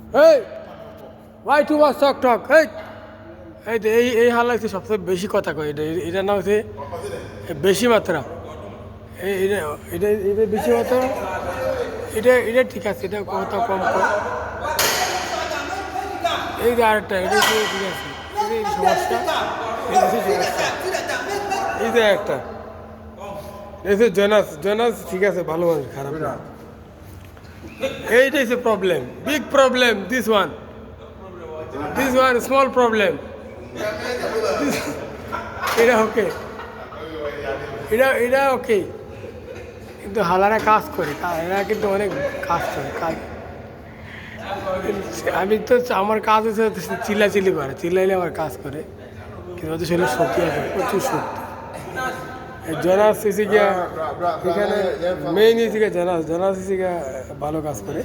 এই Y too much টক টক এই এই তো এই হাল লাগছে সবচেয়ে বেশি কথা কয় এটা না হচ্ছে বেশি মাত্রা এটা এটা এটা বেশি মাত্রা এটা ঠিক আছে এটা কথা কম কর এই যে আরেকটা এটা ঠিক আছে এই সমস্যা এই সমস্যা এই যে একটা এই যে জোনাস জোনাস ঠিক আছে ভালো মানুষ খারাপ না এইটাই হচ্ছে problem big problem this one small problem এটা ওকে এটা ওকে কিন্তু হালারা কাজ করে এরা কিন্তু অনেক কাজ করে কাজ আমি তো আমার কাজ হচ্ছে চিল্লাচিল্লি করে চিল্লাইলে আমার কাজ করে কিন্তু ওদের শরীরে শক্তি আছে প্রচুর শক্তি জনাস এসে গিয়া এখানে মেইন এসে গিয়া জনাস এসে গিয়া ভালো কাজ করে